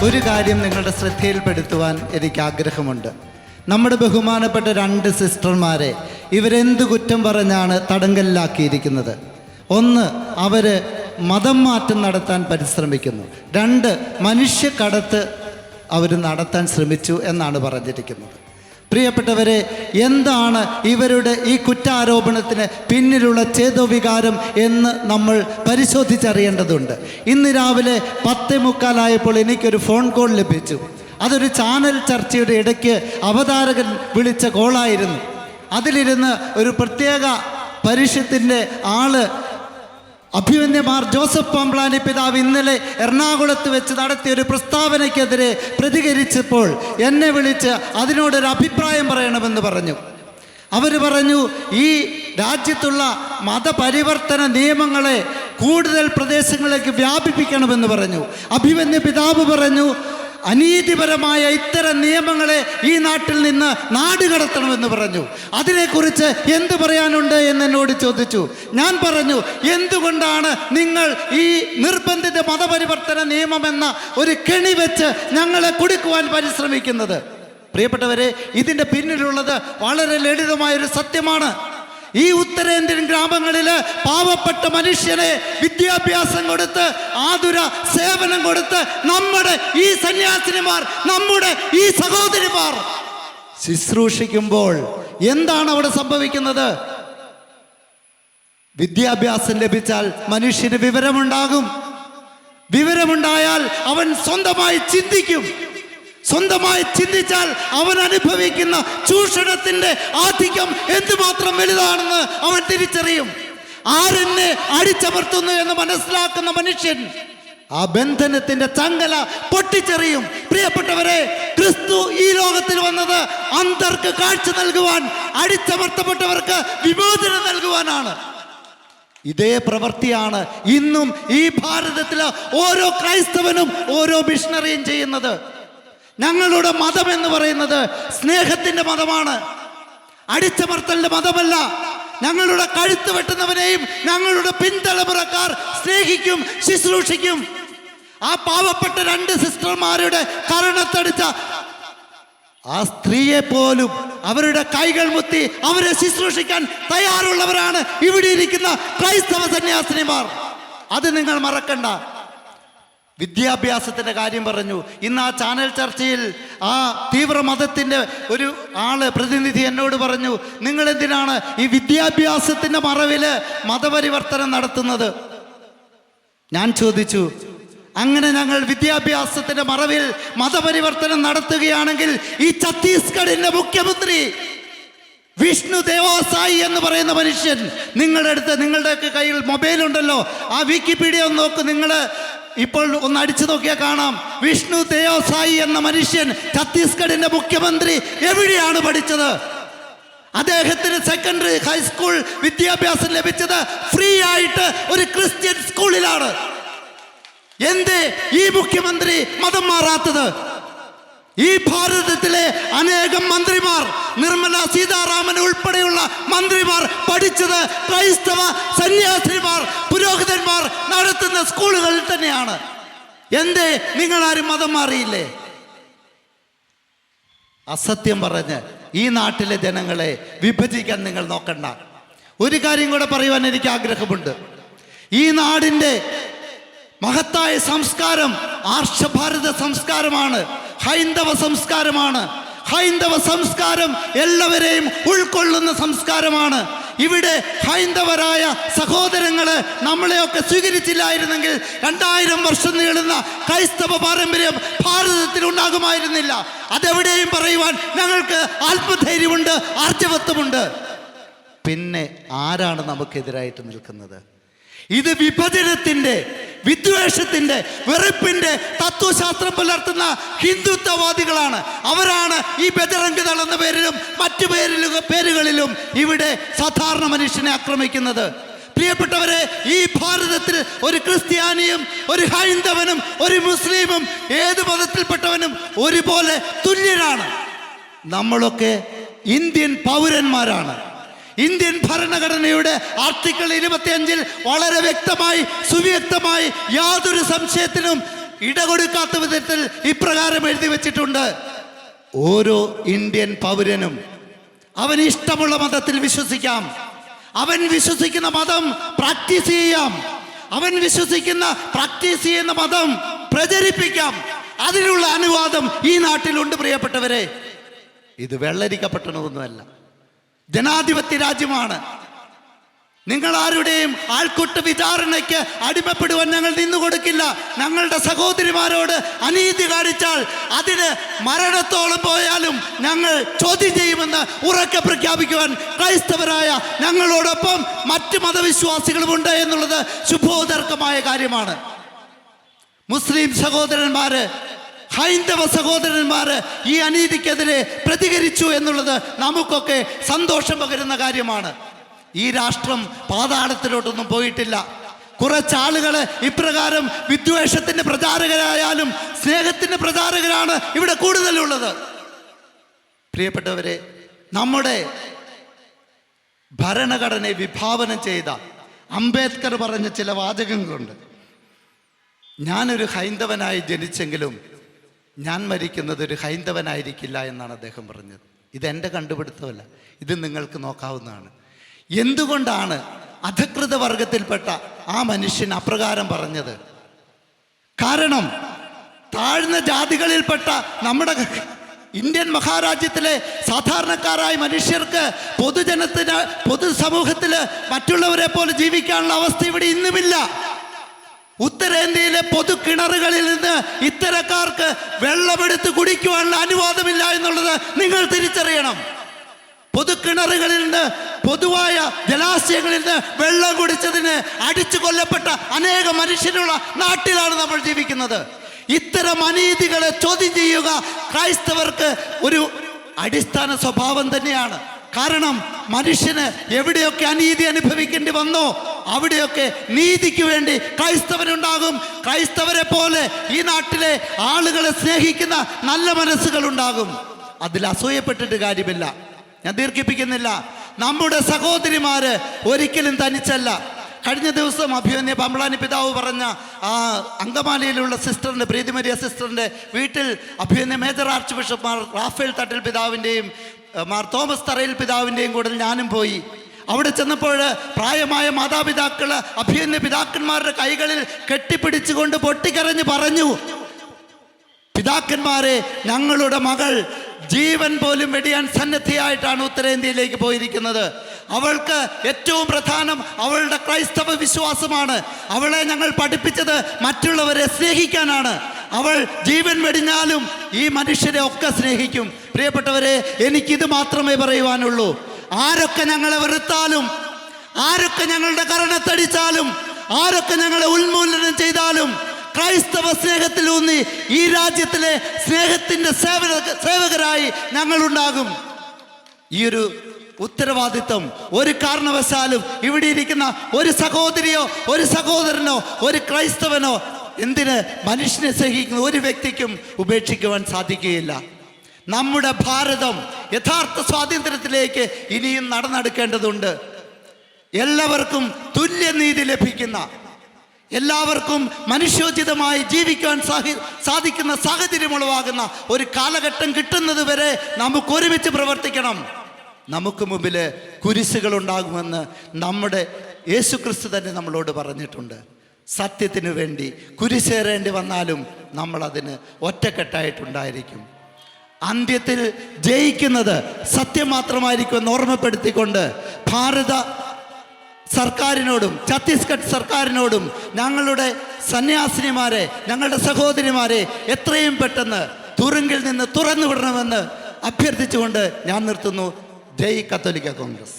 ഒരു കാര്യം നിങ്ങളുടെ ശ്രദ്ധയിൽപ്പെടുത്തുവാൻ എനിക്ക് ആഗ്രഹമുണ്ട്. നമ്മുടെ ബഹുമാനപ്പെട്ട 2 സിസ്റ്റർമാരെ ഇവരെന്ത് കുറ്റം പറഞ്ഞാണ് തടങ്കലിലാക്കിയിരിക്കുന്നത്? ഒന്ന്, അവർ മതം മാറ്റം നടത്താൻ പരിശ്രമിക്കുന്നു. 2, മനുഷ്യക്കടത്ത് അവർ നടത്താൻ ശ്രമിച്ചു എന്നാണ് പറഞ്ഞിരിക്കുന്നത്. പ്രിയപ്പെട്ടവരെ, എന്താണ് ഇവരുടെ ഈ കുറ്റാരോപണത്തിന് പിന്നിലുള്ള ചേതോവികാരം എന്ന് നമ്മൾ പരിശോധിച്ചറിയേണ്ടതുണ്ട്. ഇന്ന് രാവിലെ 10:45 എനിക്കൊരു ഫോൺ കോൾ ലഭിച്ചു. അതൊരു ചാനൽ ചർച്ചയുടെ ഇടയ്ക്ക് അവതാരകൻ വിളിച്ച കോളായിരുന്നു. അതിലിരുന്ന് ഒരു പ്രത്യേക പരിഷത്തിൻ്റെ ആള് അഭിമന്യമാർ ജോസഫ് പാംപ്ലാനി പിതാവ് ഇന്നലെ എറണാകുളത്ത് വെച്ച് നടത്തിയ ഒരു പ്രസ്താവനയ്ക്കെതിരെ പ്രതികരിച്ചപ്പോൾ എന്നെ വിളിച്ച് അതിനോടൊരു അഭിപ്രായം പറയണമെന്ന് പറഞ്ഞു. അവർ പറഞ്ഞു, ഈ രാജ്യത്തുള്ള മതപരിവർത്തന നിയമങ്ങളെ കൂടുതൽ പ്രദേശങ്ങളിലേക്ക് വ്യാപിപ്പിക്കണമെന്ന് പറഞ്ഞു. അഭിമന്യ പിതാവ് പറഞ്ഞു, അനീതിപരമായ ഇത്തരം നിയമങ്ങളെ ഈ നാട്ടിൽ നിന്ന് നാടുകടത്തണമെന്ന് പറഞ്ഞു. അതിനെക്കുറിച്ച് എന്ത് പറയാനുണ്ട് എന്നോട് ചോദിച്ചു. ഞാൻ പറഞ്ഞു, എന്തുകൊണ്ടാണ് നിങ്ങൾ ഈ നിർബന്ധിത മതപരിവർത്തന നിയമമെന്ന ഒരു കെണി വെച്ച് ഞങ്ങളെ കുടുക്കുവാൻ പരിശ്രമിക്കുന്നത്? പ്രിയപ്പെട്ടവരെ, ഇതിൻ്റെ പിന്നിലുള്ളത് വളരെ ലളിതമായൊരു സത്യമാണ്. ഈ ഉത്തരേന്ത്യൻ ഗ്രാമങ്ങളിൽ പാവപ്പെട്ട മനുഷ്യനെ വിദ്യാഭ്യാസം കൊടുത്ത് ആതുര സേവനം കൊടുത്ത് നമ്മുടെ ഈ സന്യാസിനിമാർ, നമ്മുടെ ഈ സഹോദരിമാർ ശുശ്രൂഷിക്കുമ്പോൾ എന്താണ് അവിടെ സംഭവിക്കുന്നത്? വിദ്യാഭ്യാസം ലഭിച്ചാൽ മനുഷ്യന് വിവരമുണ്ടാകും. വിവരമുണ്ടായാൽ അവൻ സ്വന്തമായി ചിന്തിക്കും. സ്വന്തമായി ചിന്തിച്ചാൽ അവൻ അനുഭവിക്കുന്ന ചൂഷണത്തിന്റെ ആധിക്യം എന്തുമാത്രം വലുതാണെന്ന് അവൻ തിരിച്ചറിയും. ആരെന്നെ അടിച്ചമർത്തുന്നു എന്ന് മനസ്സിലാക്കുന്ന മനുഷ്യൻ ആ ബന്ധനത്തിന്റെ ചങ്ങല പൊട്ടിച്ചെറിയും. പ്രിയപ്പെട്ടവരെ, ക്രിസ്തു ഈ ലോകത്തിൽ വന്നത് അന്ധർക്ക് കാഴ്ച നൽകുവാൻ, അടിച്ചമർത്തപ്പെട്ടവർക്ക് വിമോചനം നൽകുവാനാണ്. ഇതേ പ്രവൃത്തിയാണ് ഇന്നും ഈ ഭാരതത്തിലെ ഓരോ ക്രൈസ്തവനും ഓരോ മിഷണറിയും ചെയ്യുന്നത്. ഞങ്ങളുടെ മതം എന്ന് പറയുന്നത് സ്നേഹത്തിന്റെ മതമാണ്, അടിച്ചമർത്തലിന്റെ മതമല്ല. ഞങ്ങളുടെ കഴുത്ത് വെട്ടുന്നവനെയും ഞങ്ങളുടെ പിൻതലമുറക്കാർ സ്നേഹിക്കും, ശുശ്രൂഷിക്കും. ആ പാവപ്പെട്ട 2 സിസ്റ്റർമാരുടെ കരണത്തടിച്ച ആ സ്ത്രീയെ പോലും അവരുടെ കൈകൾ മുത്തി അവരെ ശുശ്രൂഷിക്കാൻ തയ്യാറുള്ളവരാണ് ഇവിടെ ഇരിക്കുന്ന ക്രൈസ്തവ സന്യാസിനിമാർ. അത് നിങ്ങൾ മറക്കണ്ട. വിദ്യാഭ്യാസത്തിൻ്റെ കാര്യം പറഞ്ഞു. ഇന്ന് ആ ചാനൽ ചർച്ചയിൽ ആ തീവ്ര മതത്തിൻ്റെ ഒരു പ്രതിനിധി എന്നോട് പറഞ്ഞു, നിങ്ങൾ എന്തിനാണ് ഈ വിദ്യാഭ്യാസത്തിൻ്റെ മറവിൽ മതപരിവർത്തനം നടത്തുന്നത്? ഞാൻ ചോദിച്ചു, അങ്ങനെ ഞങ്ങൾ വിദ്യാഭ്യാസത്തിൻ്റെ മറവിൽ മതപരിവർത്തനം നടത്തുകയാണെങ്കിൽ ഈ ഛത്തീസ്ഗഡിൻ്റെ മുഖ്യമന്ത്രി വിഷ്ണു ദേവസായി എന്ന് പറയുന്ന മനുഷ്യൻ, നിങ്ങളുടെയൊക്കെ കയ്യിൽ മൊബൈൽ ഉണ്ടല്ലോ, ആ വിക്കിപീഡിയ ഒന്ന് നോക്ക്. നിങ്ങൾ ഇപ്പോൾ ഒന്ന് അടിച്ചു നോക്കിയാൽ കാണാം. വിഷ്ണു ദേവസായി എന്ന മനുഷ്യൻ ഛത്തീസ്ഗഡിന്റെ മുഖ്യമന്ത്രി എവിടെയാണ് പഠിച്ചത്? അദ്ദേഹത്തിന് സെക്കൻഡറി ഹൈസ്കൂൾ വിദ്യാഭ്യാസം ലഭിച്ചത് ഫ്രീ ആയിട്ട് ഒരു ക്രിസ്ത്യൻ സ്കൂളിലാണ്. എന്തേ ഈ മുഖ്യമന്ത്രി മതം മാറാത്തത്? ഈ ഭാരതത്തിലെ അനേകം മന്ത്രിമാർ, നിർമ്മല സീതാരാമൻ ഉൾപ്പെടെയുള്ള മന്ത്രിമാർ പഠിച്ചത് ക്രൈസ്തവ സന്യാസിമാർ, പുരോഹിതന്മാർ നടത്തുന്ന സ്കൂളുകളിൽ തന്നെയാണ്. എന്തേ നിങ്ങളാരും മതം മാറിയില്ലേ? അസത്യം പറഞ്ഞ് ഈ നാട്ടിലെ ജനങ്ങളെ വിഭജിക്കാൻ നിങ്ങൾ നോക്കണ്ട. ഒരു കാര്യം കൂടെ പറയുവാൻ എനിക്ക് ആഗ്രഹമുണ്ട്. ഈ നാടിൻ്റെ മഹത്തായ സംസ്കാരം ആർഷഭാരത സംസ്കാരമാണ്, ഹൈന്ദവ സംസ്കാരമാണ്. ഹൈന്ദവ സംസ്കാരം എല്ലാവരെയും ഉൾക്കൊള്ളുന്ന സംസ്കാരമാണ്. ഇവിടെ ഹൈന്ദവരായ സഹോദരങ്ങള് നമ്മളെയൊക്കെ സ്വീകരിച്ചില്ലായിരുന്നെങ്കിൽ 2000 വർഷം നീളുന്ന ക്രൈസ്തവ പാരമ്പര്യം ഭാരതത്തിൽ ഉണ്ടാകുമായിരുന്നില്ല. അതെവിടെയും പറയുവാൻ ഞങ്ങൾക്ക് ആത്മധൈര്യമുണ്ട്, ആർജവത്വമുണ്ട്. പിന്നെ ആരാണ് നമുക്കെതിരായിട്ട് നിൽക്കുന്നത്? ഇത് വിഭജനത്തിന്റെ, വിദ്വേഷത്തിന്റെ, വെറുപ്പിന്റെ തത്വശാസ്ത്രം പുലർത്തുന്ന ഹിന്ദുത്വവാദികളാണ്. അവരാണ് ഈ ബജറംഗ് ദൾ എന്ന പേരിലും മറ്റു പേരുകളിലും ഇവിടെ സാധാരണ മനുഷ്യനെ ആക്രമിക്കുന്നത്. പ്രിയപ്പെട്ടവരെ, ഈ ഭാരതത്തിൽ ഒരു ക്രിസ്ത്യാനിയും ഒരു ഹൈന്ദവനും ഒരു മുസ്ലിമും ഏത് മതത്തിൽപ്പെട്ടവനും ഒരുപോലെ തുല്യരാണ്. നമ്മളൊക്കെ ഇന്ത്യൻ പൗരന്മാരാണ്. ഇന്ത്യൻ ഭരണഘടനയുടെ ആർട്ടിക്കിൾ 25 വളരെ വ്യക്തമായി സുവ്യക്തമായി യാതൊരു സംശയത്തിനും ഇടകൊടുക്കാത്ത വിധത്തിൽ ഇപ്രകാരം എഴുതി വെച്ചിട്ടുണ്ട്: ഓരോ ഇന്ത്യൻ പൗരനും അവന് ഇഷ്ടമുള്ള മതത്തിൽ വിശ്വസിക്കാം, അവൻ വിശ്വസിക്കുന്ന മതം പ്രാക്ടീസ് ചെയ്യാം, അവൻ പ്രാക്ടീസ് ചെയ്യുന്ന മതം പ്രചരിപ്പിക്കാം. അതിനുള്ള അനുവാദം ഈ നാട്ടിലുണ്ട് പ്രിയപ്പെട്ടവരെ. ഇത് വെള്ളരിക്കപ്പെട്ടതൊന്നുമല്ല, ജനാധിപത്യ രാജ്യമാണ്. നിങ്ങൾ ആരുടെയും ആൾക്കൂട്ട വിചാരണയ്ക്ക് അടിമപ്പെടുവാൻ ഞങ്ങൾ നിന്നുകൊടുക്കില്ല. ഞങ്ങളുടെ സഹോദരിമാരോട് അനീതി കാണിച്ചാൽ അതിന് മരണത്തോളം പോയാലും ഞങ്ങൾ ചോദ്യം ചെയ്യുമെന്ന് ഉറക്കെ പ്രഖ്യാപിക്കുവാൻ ക്രൈസ്തവരായ ഞങ്ങളോടൊപ്പം മറ്റ് മതവിശ്വാസികളുമുണ്ട് എന്നുള്ളത് ശുഭോദർക്കമായ കാര്യമാണ്. മുസ്ലിം സഹോദരന്മാര്, ഹൈന്ദവ സഹോദരന്മാര് ഈ അനീതിക്കെതിരെ പ്രതികരിച്ചു എന്നുള്ളത് നമുക്കൊക്കെ സന്തോഷം പകരുന്ന കാര്യമാണ്. ഈ രാഷ്ട്രം പാതാളത്തിലോട്ടൊന്നും പോയിട്ടില്ല. കുറച്ചാളുകൾ ഇപ്രകാരം വിദ്വേഷത്തിന്റെ പ്രചാരകരായാലും സ്നേഹത്തിന്റെ പ്രചാരകരാണ് ഇവിടെ കൂടുതലുള്ളത്. പ്രിയപ്പെട്ടവരെ, നമ്മുടെ ഭരണഘടനയെ വിഭാവനം ചെയ്ത അംബേദ്കർ പറഞ്ഞ ചില വാചകങ്ങളുണ്ട്. ഞാനൊരു ഹൈന്ദവനായി ജനിച്ചെങ്കിലും ഞാൻ മരിക്കുന്നത് ഒരു ഹൈന്ദവനായിരിക്കില്ല എന്നാണ് അദ്ദേഹം പറഞ്ഞത്. ഇതെൻ്റെ കണ്ടുപിടുത്തമല്ല, ഇത് നിങ്ങൾക്ക് നോക്കാവുന്നതാണ്. എന്തുകൊണ്ടാണ് അധകൃത വർഗത്തിൽപ്പെട്ട ആ മനുഷ്യൻ അപ്രകാരം പറഞ്ഞത്? കാരണം താഴ്ന്ന ജാതികളിൽപ്പെട്ട നമ്മുടെ ഇന്ത്യൻ മഹാരാജ്യത്തിലെ സാധാരണക്കാരായ മനുഷ്യർക്ക് പൊതുസമൂഹത്തിൽ മറ്റുള്ളവരെ പോലെ ജീവിക്കാനുള്ള അവസ്ഥ ഇവിടെ ഇന്നുമില്ല. ഉത്തരേന്ത്യയിലെ പൊതു കിണറുകളിൽ നിന്ന് ഇത്തരക്കാർക്ക് വെള്ളമെടുത്ത് കുടിക്കുവാനുള്ള അനുവാദമില്ല എന്നുള്ളത് നിങ്ങൾ തിരിച്ചറിയണം. പൊതുകിണറുകളിൽ നിന്ന്, പൊതുവായ ജലാശയങ്ങളിൽ നിന്ന് വെള്ളം കുടിച്ചതിന് അടിച്ചു കൊല്ലപ്പെട്ട അനേക മനുഷ്യരുള്ള നാട്ടിലാണ് നമ്മൾ ജീവിക്കുന്നത്. ഇത്തരം അനീതികളെ ചോദ്യം ചെയ്യുക ക്രൈസ്തവർക്ക് ഒരു അടിസ്ഥാന സ്വഭാവം തന്നെയാണ്. കാരണം മനുഷ്യന് എവിടെയൊക്കെ അനീതി അനുഭവിക്കേണ്ടി വന്നോ അവിടെയൊക്കെ നീതിക്ക് വേണ്ടി ക്രൈസ്തവനുണ്ടാകും. ക്രൈസ്തവരെ പോലെ ഈ നാട്ടിലെ ആളുകളെ സ്നേഹിക്കുന്ന നല്ല മനസ്സുകളുണ്ടാകും. അതിൽ അസൂയപ്പെട്ടിട്ട് കാര്യമില്ല. ഞാൻ ദീർഘിപ്പിക്കുന്നില്ല. നമ്മുടെ സഹോദരിമാര് ഒരിക്കലും തനിച്ചല്ല. കഴിഞ്ഞ ദിവസം അഭിമന്യ പമ്പളാനി പിതാവ് പറഞ്ഞ ആ അങ്കമാലിയിലുള്ള സിസ്റ്ററിൻ്റെ, പ്രീതിമരിയ സിസ്റ്ററിൻ്റെ വീട്ടിൽ അഭിമന്യ major archbishop Mar Raphael Thattil പിതാവിൻ്റെയും മാർ തോമസ് തറയിൽ പിതാവിൻ്റെയും കൂടെ ഞാനും പോയി. അവിടെ ചെന്നപ്പോൾ പ്രായമായ മാതാപിതാക്കൾ അഭിമന്യ പിതാക്കന്മാരുടെ കൈകളിൽ കെട്ടിപ്പിടിച്ചുകൊണ്ട് പൊട്ടിക്കരഞ്ഞ് പറഞ്ഞു: പിതാക്കന്മാരെ, ഞങ്ങളുടെ മകൾ ജീവൻ പോലും വെടിയാൻ സന്നദ്ധയായിട്ടാണ് ഉത്തരേന്ത്യയിലേക്ക് പോയിരിക്കുന്നത്. അവൾക്ക് ഏറ്റവും പ്രധാനം അവളുടെ ക്രൈസ്തവ വിശ്വാസമാണ്. അവളെ ഞങ്ങൾ പഠിപ്പിച്ചത് മറ്റുള്ളവരെ സ്നേഹിക്കാനാണ്. അവൾ ജീവൻ വെടിഞ്ഞാലും ഈ മനുഷ്യരെ ഒക്കെ സ്നേഹിക്കും. പ്രിയപ്പെട്ടവരെ, എനിക്കിത് മാത്രമേ പറയുവാനുള്ളൂ. ആരൊക്കെ ഞങ്ങളെ വെറുത്താലും, ആരൊക്കെ ഞങ്ങളുടെ കരണത്തടിച്ചാലും, ആരൊക്കെ ഞങ്ങളെ ഉന്മൂലനം ചെയ്താലും ക്രൈസ്തവ സ്നേഹത്തിലൂന്നി ഈ രാജ്യത്തിലെ സ്നേഹത്തിൻ്റെ സേവകരായി ഞങ്ങളുണ്ടാകും. ഈ ഒരു ഉത്തരവാദിത്വം ഒരു കാരണവശാലും ഇവിടെ ഇരിക്കുന്ന ഒരു സഹോദരിയോ ഒരു സഹോദരനോ ഒരു ക്രൈസ്തവനോ എന്തിന് മനുഷ്യനെ സ്നേഹിക്കുന്ന ഒരു വ്യക്തിക്കും ഉപേക്ഷിക്കുവാൻ സാധിക്കുകയില്ല. നമ്മുടെ ഭാരതം യഥാർത്ഥ സ്വാതന്ത്ര്യത്തിലേക്ക് ഇനിയും നടന്നെടുക്കേണ്ടതുണ്ട്. എല്ലാവർക്കും തുല്യനീതി ലഭിക്കുന്ന, എല്ലാവർക്കും മനുഷ്യോചിതമായി ജീവിക്കാൻ സാധിക്കുന്ന സാഹചര്യം ഉളവാകുന്ന ഒരു കാലഘട്ടം കിട്ടുന്നത് വരെ നമുക്ക് ഒരുമിച്ച് പ്രവർത്തിക്കണം. നമുക്ക് മുമ്പിൽ കുരിശുകൾ ഉണ്ടാകുമെന്ന് നമ്മുടെ യേശുക്രിസ്തു തന്നെ നമ്മളോട് പറഞ്ഞിട്ടുണ്ട്. സത്യത്തിനു വേണ്ടി കുരിശേറേണ്ടി വന്നാലും നമ്മളതിന് ഒറ്റക്കെട്ടായിട്ടുണ്ടായിരിക്കും. അന്ത്യത്തിൽ ജയിക്കുന്നത് സത്യം മാത്രമായിരിക്കുമെന്ന് ഓർമ്മപ്പെടുത്തിക്കൊണ്ട് ഭാരത സർക്കാരിനോടും ഛത്തീസ്ഗഡ് സർക്കാരിനോടും ഞങ്ങളുടെ സന്യാസിനിമാരെ, ഞങ്ങളുടെ സഹോദരിമാരെ എത്രയും പെട്ടെന്ന് തുറുങ്കിൽ നിന്ന് തുറന്നു വിടണമെന്ന് അഭ്യർത്ഥിച്ചുകൊണ്ട് ഞാൻ നിർത്തുന്നു. ജയ് കത്തോലിക്ക കോൺഗ്രസ്.